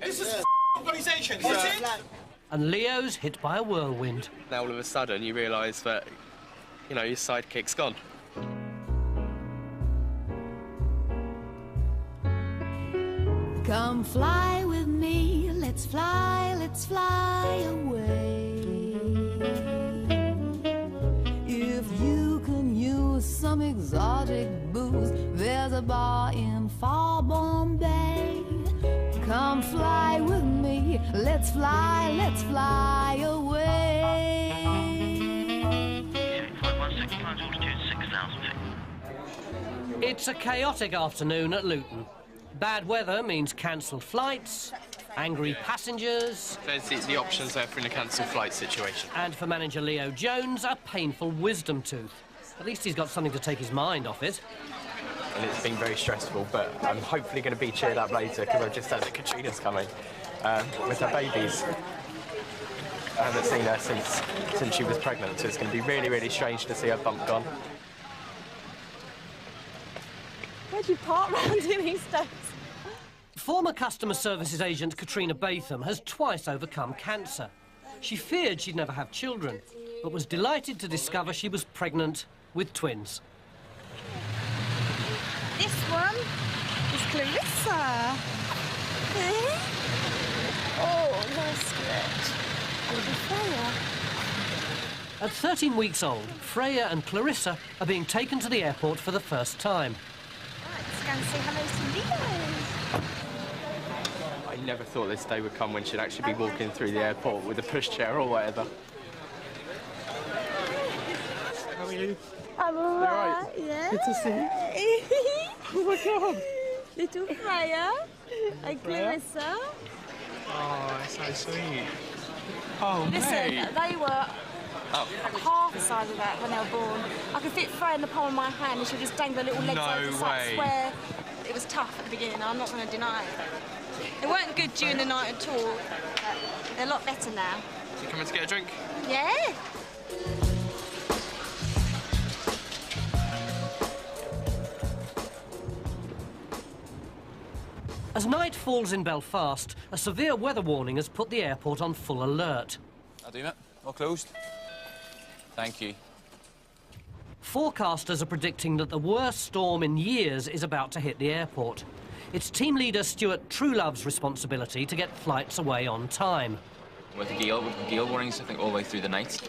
This is organisation, is it? And Leo's hit by a whirlwind. Now all of a sudden you realise that, you know, your sidekick's gone. Come fly with me, let's fly away. If you can use some exotic booze, there's a bar in far Bombay. Come fly with me, let's fly away. 516, times altitude 6,000 feet. It's a chaotic afternoon at Luton. Bad weather means cancelled flights, angry passengers... There's the options there for in a cancelled flight situation. And for manager Leo Jones, a painful wisdom tooth. At least he's got something to take his mind off it. And it's been very stressful, but I'm hopefully going to be cheered up later because I've just heard that Katrina's coming with her babies. I haven't seen her since she was pregnant, so it's going to be really, really strange to see her bump gone. Where'd you park round in these days? Former customer services agent Katrina Batham has twice overcome cancer. She feared she'd never have children, but was delighted to discover she was pregnant with twins. This one is Clarissa. Eh? Oh, nice stretch. And Freya. At 13 weeks old, Freya and Clarissa are being taken to the airport for the first time. Right, let's go and say hello to Leo. I never thought this day would come when she'd actually be walking through the airport with a pushchair or whatever. How are you? I'm all right. Right. Yeah. Good to see you. Oh my God. Little Freya and Clarissa. Oh, it's so sweet. Oh, Listen, mate. they were half the size of that when they were born. I could fit Freya in the palm of my hand and she'd just dangle her little legs No over the side. I way. swear it was tough at the beginning, I'm not going to deny it. They weren't good during the night at all, but they're a lot better now. You coming to get a drink? Yeah? As night falls in Belfast, a severe weather warning has put the airport on full alert. I'll do that. All closed. Thank you. Forecasters are predicting that the worst storm in years is about to hit the airport. It's team leader Stuart Truelove's responsibility to get flights away on time. With the gale warnings, I think, all the way through the night,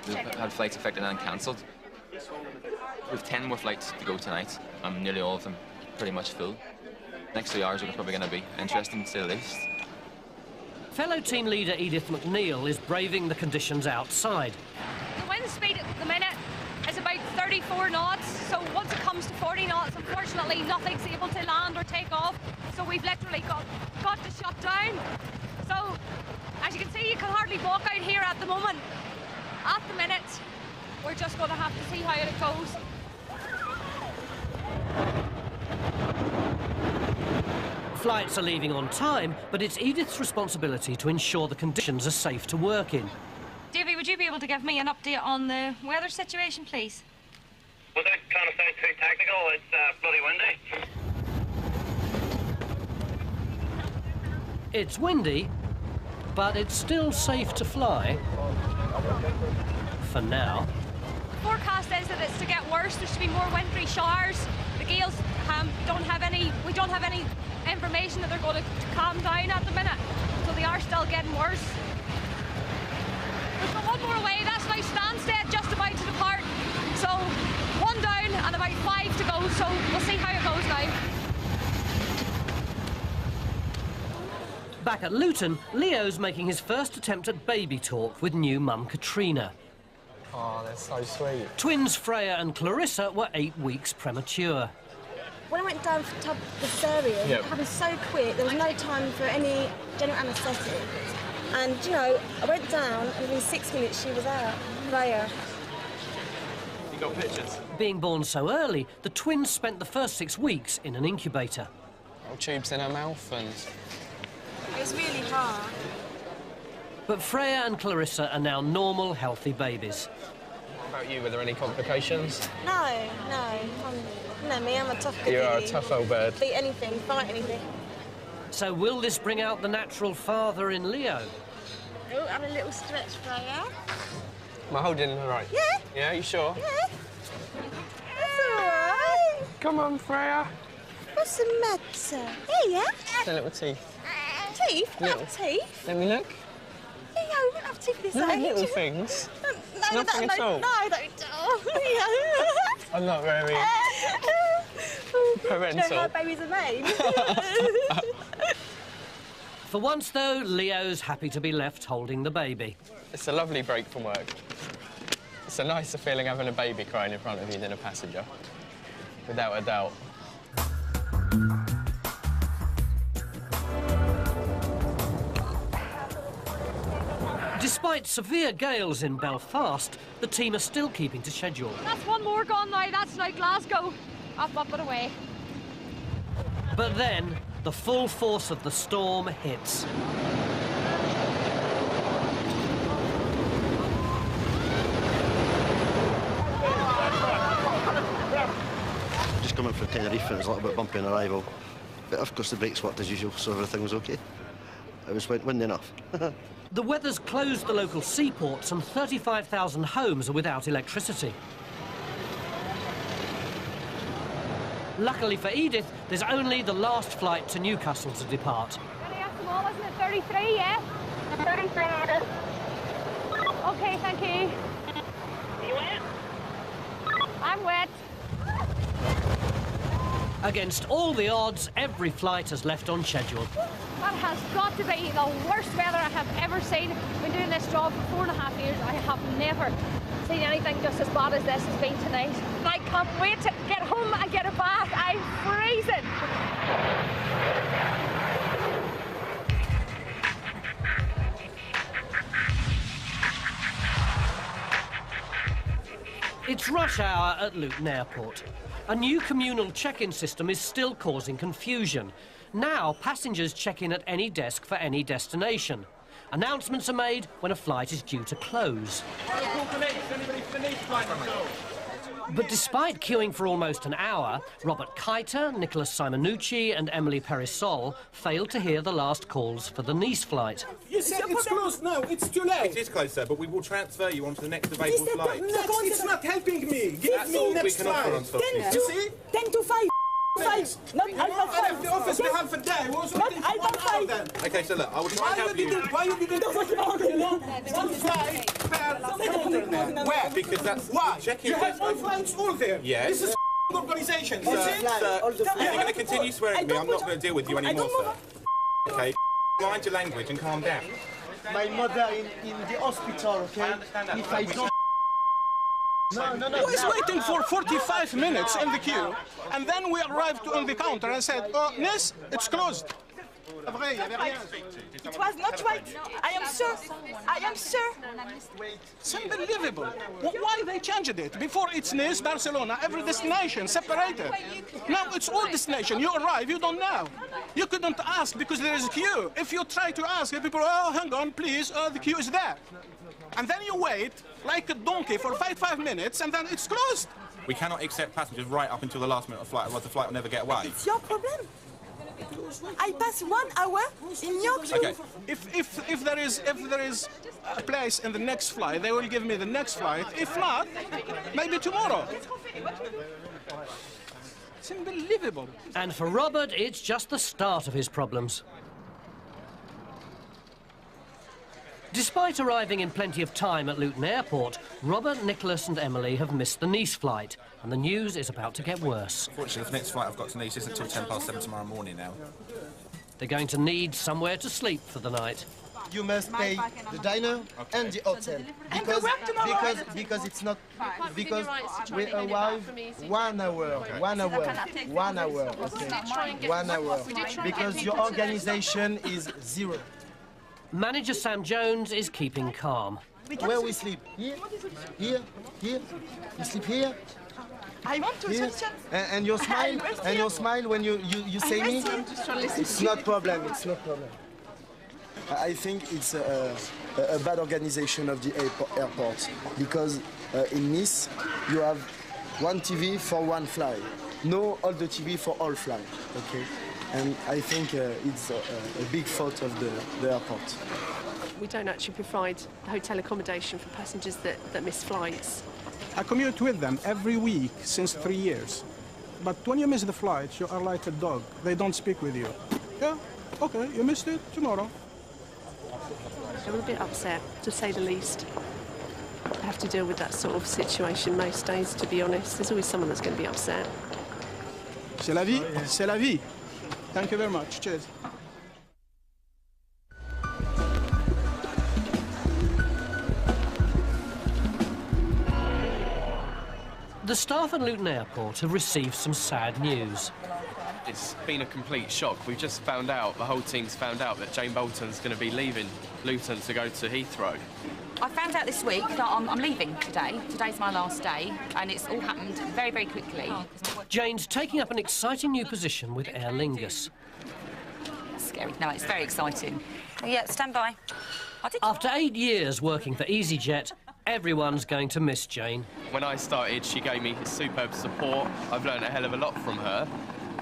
we've had flights affected and cancelled. We've 10 more flights to go tonight, and nearly all of them pretty much full. Next 3 hours are probably going to be interesting, to say the least. Fellow team leader Edith McNeil is braving the conditions outside. The wind speed at the minute is about 34 knots, so once it comes to 40 knots, unfortunately, nothing's able to land or take off, so we've literally got to shut down. So, as you can see, you can hardly walk out here at the moment. At the minute, we're just going to have to see how it goes. Flights are leaving on time, but it's Edith's responsibility to ensure the conditions are safe to work in. Davy, would you be able to give me an update on the weather situation, please? Without trying to sound too technical, it's bloody windy. It's windy, but it's still safe to fly. For now. The forecast is that it's to get worse. There should be more wintry showers. The gales we don't have any information that they're going to calm down at the minute, so they are still getting worse. We've got one more away. That's now Stansted, just about to depart. So 1 down and about 5 to go. So we'll see how it goes now. Back at Luton, Leo's making his first attempt at baby talk with new mum Katrina. Oh, that's so sweet. Twins Freya and Clarissa were 8 weeks premature. When I went down for the cesarean, it happened so quick, there was no time for any general anaesthetic. And, you know, I went down and within 6 minutes she was out. Freya. You got pictures? Being born so early, the twins spent the first 6 weeks in an incubator. Tubes in her mouth and... It was really hard. But Freya and Clarissa are now normal, healthy babies. What about you? Were there any complications? No. You know me, I'm a tough good You are a lady. tough old bird. Beat anything, fight anything. So will this bring out the natural father in Leo? Oh, have a little stretch, Freya. Am I holding her right? Yeah. Yeah, you sure? Yeah. That's all right. Come on, Freya. What's the matter? Here, The little teeth. teeth? You Little. have teeth? Let me look. Leo, you don't have teeth this No, age. little things. No, Nothing no, at all. No, don't. Leo. I'm not very parental. Do you know how babies are made? For once, though, Leo's happy to be left holding the baby. It's a lovely break from work. It's a nicer feeling having a baby crying in front of you than a passenger, without a doubt. Despite severe gales in Belfast, the team are still keeping to schedule. That's one more gone now. That's now Glasgow. Up and away. But then, the full force of the storm hits. Just coming from Tenerife and it was a little bit bumpy on arrival. But of course the brakes worked as usual, so everything was okay. It was windy enough. The weather's closed the local seaports and 35,000 homes are without electricity. Luckily for Edith, there's only the last flight to Newcastle to depart. Really ask them all, isn't it? 33, yeah? 33, Edith. OK, thank you. You wet? I'm wet. Against all the odds, every flight has left on schedule. That has got to be the worst weather I have ever seen. I've been doing this job for 4.5 years. I have never seen anything just as bad as this has been tonight. I can't wait to get home and get a bath. I'm freezing. It's rush hour at Luton Airport. A new communal check-in system is still causing confusion. Now, passengers check in at any desk for any destination. Announcements are made when a flight is due to close. But despite queuing for almost an hour, Robert Kiter, Nicholas Simonucci and Emily Perisol failed to hear the last calls for the Nice flight. You said it's closed now. It's too late. It is closed, sir, but we will transfer you onto the next available flight. It's not helping me. Give me next flight. 10 to 5. 5. Not half of 5. I left the office for half a day. What was Not half of 5. then? Okay, so look, I will try and help you. Why you didn't do One flight per Where? Because that's checking. You have one flight all there. Yes. This is organisation, sir. If you're going to continue swearing at me, I'm not going to deal with you anymore, sir. Okay. Mind your language and calm down. My mother in the hospital, okay? If I don't... No. I was waiting for 45 minutes in the queue, and then we arrived on the counter and said, oh, Nice, it's closed. It was not right. I am sure. It's unbelievable. Why they changed it? Before it's Nice, Barcelona, every destination separated. Now it's all destination. You arrive, you don't know. You couldn't ask because there is a queue. If you try to ask, people, oh, hang on, please, the queue is there. And then you wait like a donkey for 5 minutes, and then it's closed. We cannot accept passengers right up until the last minute of flight, otherwise the flight will never get away. It's your problem. I pass 1 hour in your queue. Okay. If there is a place in the next flight, they will give me the next flight. If not, maybe tomorrow. It's unbelievable. And for Robert, it's just the start of his problems. Despite arriving in plenty of time at Luton Airport, Robert, Nicholas and Emily have missed the Nice flight, and the news is about to get worse. Unfortunately, the next flight I've got to Nice isn't until 7:10 tomorrow morning now. They're going to need somewhere to sleep for the night. You must pay the diner and the hotel. Because it's not... Because we arrive 1 hour, okay? 1 hour. Because your organization is 0. Manager Sam Jones is keeping calm. Where we sleep? Here? Here? You sleep here? I want to here? And your smile? And your smile when you say me? It's not problem. I think it's a bad organization of the airport because in Nice you have one TV for one flight. No all the TV for all flight. Okay. and I think it's a big fault of the airport. We don't actually provide hotel accommodation for passengers that miss flights. I commute with them every week since 3 years. But when you miss the flight, you are like a dog. They don't speak with you. Yeah, okay, you missed it, tomorrow. I'm a bit upset, to say the least. I have to deal with that sort of situation most days, to be honest. There's always someone that's going to be upset. C'est la vie, c'est la vie. Thank you very much. Cheers. The staff at Luton Airport have received some sad news. It's been a complete shock. We've just found out, the whole team's found out that Jane Bolton's going to be leaving Luton to go to Heathrow. I found out this week that I'm leaving today. Today's my last day, and it's all happened very, very quickly. Jane's taking up an exciting new position with Aer Lingus. Scary. No, it's very exciting. Yeah, stand by. After 8 years working for EasyJet, everyone's going to miss Jane. When I started, she gave me superb support. I've learned a hell of a lot from her.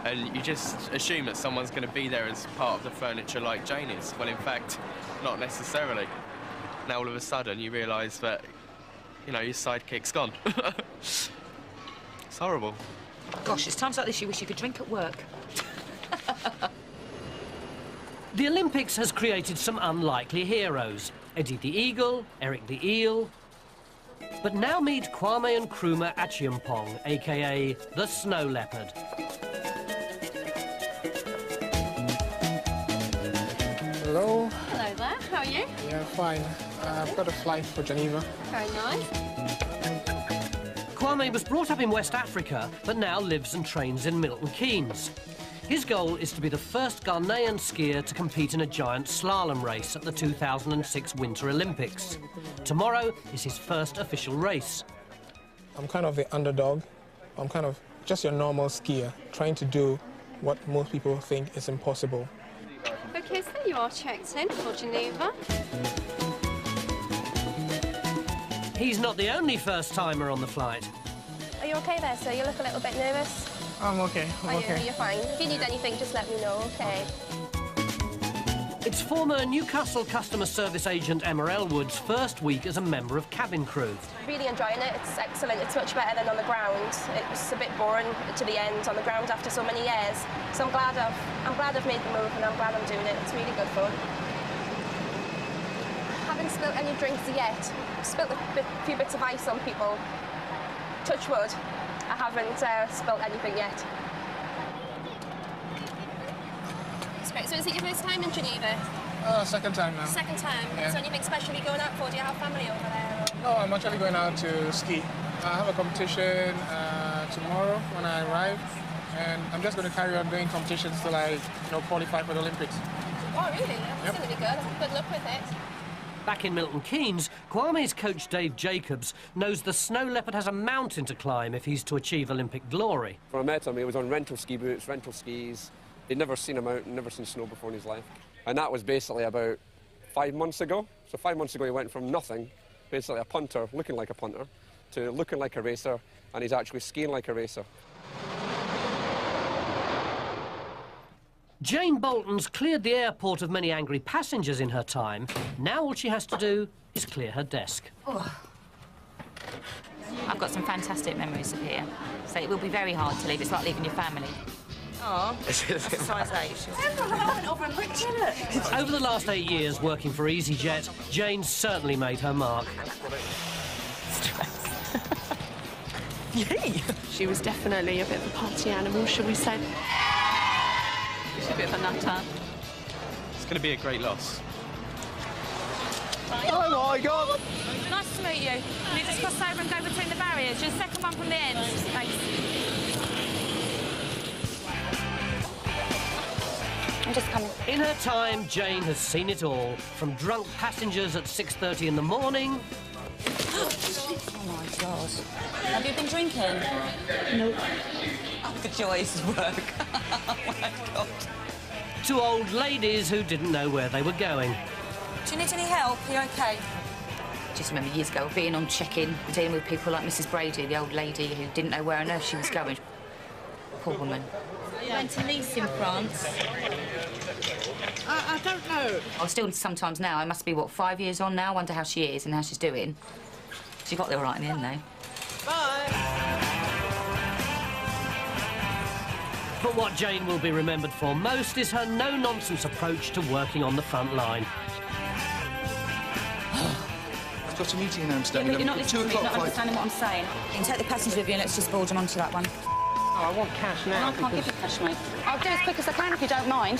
And you just assume that someone's going to be there as part of the furniture like Jane is. Well, in fact, not necessarily. Now, all of a sudden, you realise that, you know, your sidekick's gone. It's horrible. Gosh, it's times like this you wish you could drink at work. The Olympics has created some unlikely heroes. Eddie the Eagle, Eric the Eel. But now meet Kwame Nkrumah Achiampong, a.k.a. the Snow Leopard. Hello. Hello there, how are you? Yeah, fine. I've got a flight for Geneva. Very nice. Kwame was brought up in West Africa, but now lives and trains in Milton Keynes. His goal is to be the first Ghanaian skier to compete in a giant slalom race at the 2006 Winter Olympics. Tomorrow is his first official race. I'm kind of the underdog. I'm kind of just your normal skier, trying to do what most people think is impossible. OK, so you are checked in for Geneva. He's not the only first-timer on the flight. Are you OK there, sir? You look a little bit nervous. I'm OK. I'm OK. You're fine. If you need anything, just let me know, OK? It's former Newcastle customer service agent Emma Elwood's first week as a member of cabin crew. Really enjoying it. It's excellent. It's much better than on the ground. It was a bit boring to the end on the ground after so many years. So I'm glad I've made the move, and I'm glad I'm doing it. It's really good fun. Haven't spilt any drinks yet. Spilt a few bits of ice on people. Touch wood. I haven't spilt anything yet. That's great. So is it your first time in Geneva? Second time now. Second time? Yeah. Is there anything special you're going out for? Do you have family over there? No, I'm actually going out to ski. I have a competition tomorrow when I arrive, and I'm just going to carry on doing competitions till I qualify for the Olympics. Oh, really? That's going to be good. Good luck with it. Back in Milton Keynes, Kwame's coach Dave Jacobs knows the Snow Leopard has a mountain to climb if he's to achieve Olympic glory. When I met him, he was on rental ski boots, rental skis. He'd never seen a mountain, never seen snow before in his life. And that was basically about 5 months ago. So 5 months ago, he went from nothing, basically a punter, looking like a punter, to looking like a racer, and he's actually skiing like a racer. Jane Bolton's cleared the airport of many angry passengers in her time. Now all she has to do is clear her desk. Oh. I've got some fantastic memories of here, so it will be very hard to leave. It's like leaving your family. Oh, that's a size 8. Over the last 8 years working for EasyJet, Jane certainly made her mark. Yay! She was definitely a bit of a party animal, shall we say. She's a bit of a nutter. It's going to be a great loss. Oh my God! Nice to meet you. Can you just cross over and go between the barriers? Just second one from the end. Thanks. I'm just coming. In her time, Jane has seen it all, from drunk passengers at 6:30 in the morning. Oh my God. Have you been drinking? No. Oh, the joys of work. Oh my God. To old ladies who didn't know where they were going. Do you need any help? Are you OK? Just remember years ago being on check-in, dealing with people like Mrs Brady, the old lady who didn't know where on earth she was going. Poor woman. You went to Nice in France. I don't know. I still sometimes now. I must be, what, 5 years on now? I wonder how she is and how she's doing. She got there all right in the end, though. Bye. But what Jane will be remembered for most is her no-nonsense approach to working on the front line. I've got a meeting in Amsterdam. Yeah, but you're not listening to me, you're not understanding what I'm saying. You can take the passenger with you and let's just board them onto that one. Oh, I want cash now. I can't give you cash, mate. I'll do as quick as I can if you don't mind.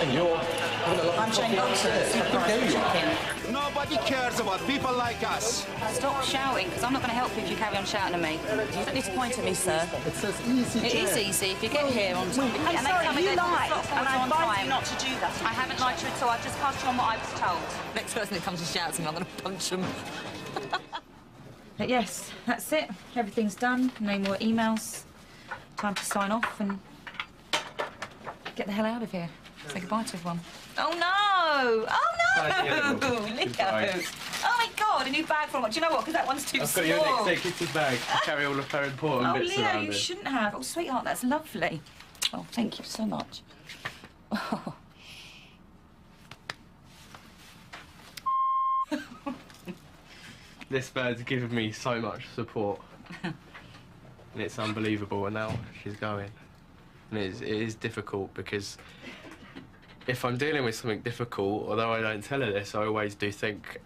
And you're having a lot I'm Jane Bolton. Nobody cares about people like us. Stop shouting, because I'm not going to help you if you carry on shouting at me. You don't need to point at me, sir. It says easy. It is easy if you get here on time. I'm sorry, you lied, and I advise you not to do that. I haven't lied to you at all. I've just passed you on what I was told. Next person that comes and shouts at me, I'm going to punch them. But yes, that's it. Everything's done. No more emails. Time to sign off and get the hell out of here. Say goodbye to everyone. Oh, no! Oh, no! Leo! Oh, my God, a new bag from what? Do you know what? Because that one's too small. I've got you an executive bag to carry all of her important bits Leo, around you in. shouldn't have. Oh, sweetheart, that's lovely. Oh, thank you so much. Oh. This bird's given me so much support. And it's unbelievable, and now she's going. And it is difficult because if I'm dealing with something difficult, although I don't tell her this, I always do think,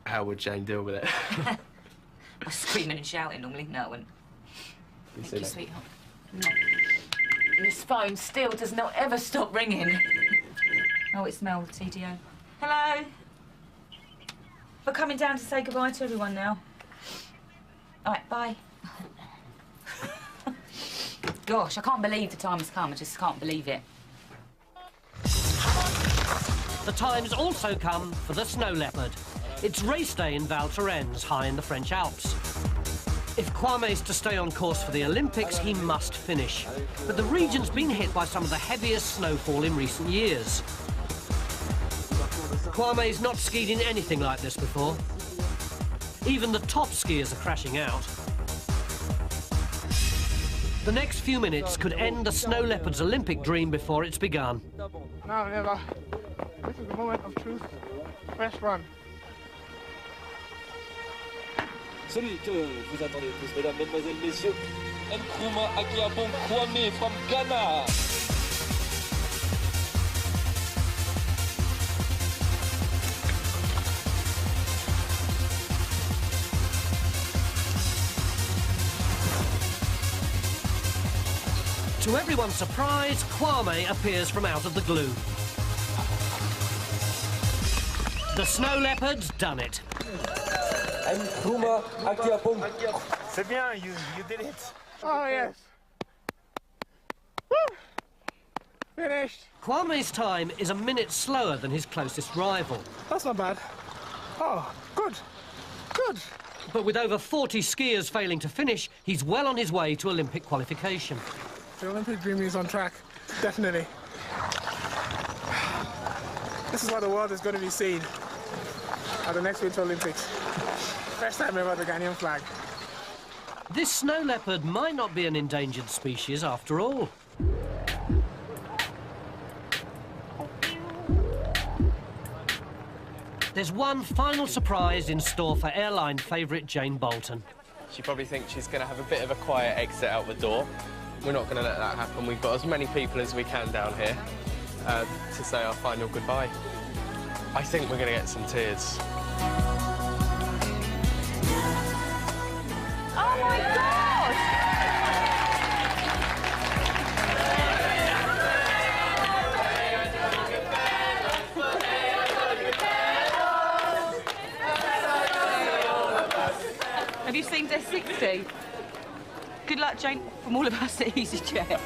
how would Jane deal with it? I'm screaming and shouting normally. No, I wouldn't. Thank you, sweetheart. No. This phone still does not ever stop ringing. Oh, it's Mel, TDO. Hello? We're coming down to say goodbye to everyone now. All right, bye. Gosh, I can't believe the time has come. I just can't believe it. The time's also come for the Snow Leopard. It's race day in Val Thorens, high in the French Alps. If Kwame's to stay on course for the Olympics, he must finish. But the region's been hit by some of the heaviest snowfall in recent years. Kwame's not skied in anything like this before. Even the top skiers are crashing out. The next few minutes could end the Snow Leopard's Olympic dream before it's begun. Now, never. This is the moment of truth. Fresh run. Celui que vous attendez tous, mesdames, mesdemoiselles, messieurs, Nkrumah Agyapong Kwame from Ghana. To everyone's surprise, Kwame appears from out of the glue. The Snow Leopard's done it. Nkrumah Agyapong. C'est bien, you did it. Oh, yes. Woo! Finished. Kwame's time is a minute slower than his closest rival. That's not bad. Oh, good. Good. But with over 40 skiers failing to finish, he's well on his way to Olympic qualification. The Olympic dream is on track, definitely. This is what the world is going to be seeing at the next Winter Olympics. First time ever the Ghanaian flag. This snow leopard might not be an endangered species after all. There's one final surprise in store for airline favourite Jane Bolton. She probably thinks she's going to have a bit of a quiet exit out the door. We're not going to let that happen. We've got as many people as we can down here to say our final goodbye. I think we're going to get some tears. Oh, my God! Have you seen Death 60? Good luck, Jane, from all of us at EasyJet.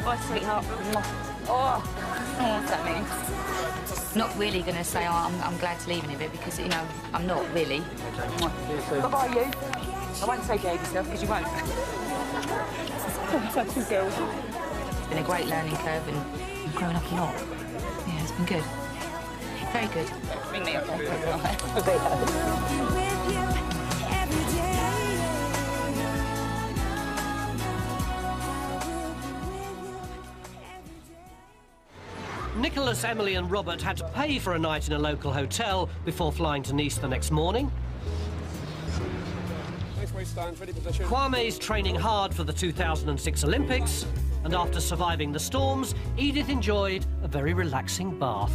Bye, sweetheart. Oh, what's that mean? Not really going to say, oh, I'm glad to leave in a bit, because, you know, I'm not really. Bye-bye, you. I won't say behave yourself, because you won't. Such a girl. It's been a great learning curve, and I'm growing up a lot. Yeah, it's been good. Very good. Bring me up. Nicholas, Emily and Robert had to pay for a night in a local hotel before flying to Nice the next morning. Nice waist stand, ready position. Kwame's training hard for the 2006 Olympics, and after surviving the storms, Edith enjoyed a very relaxing bath.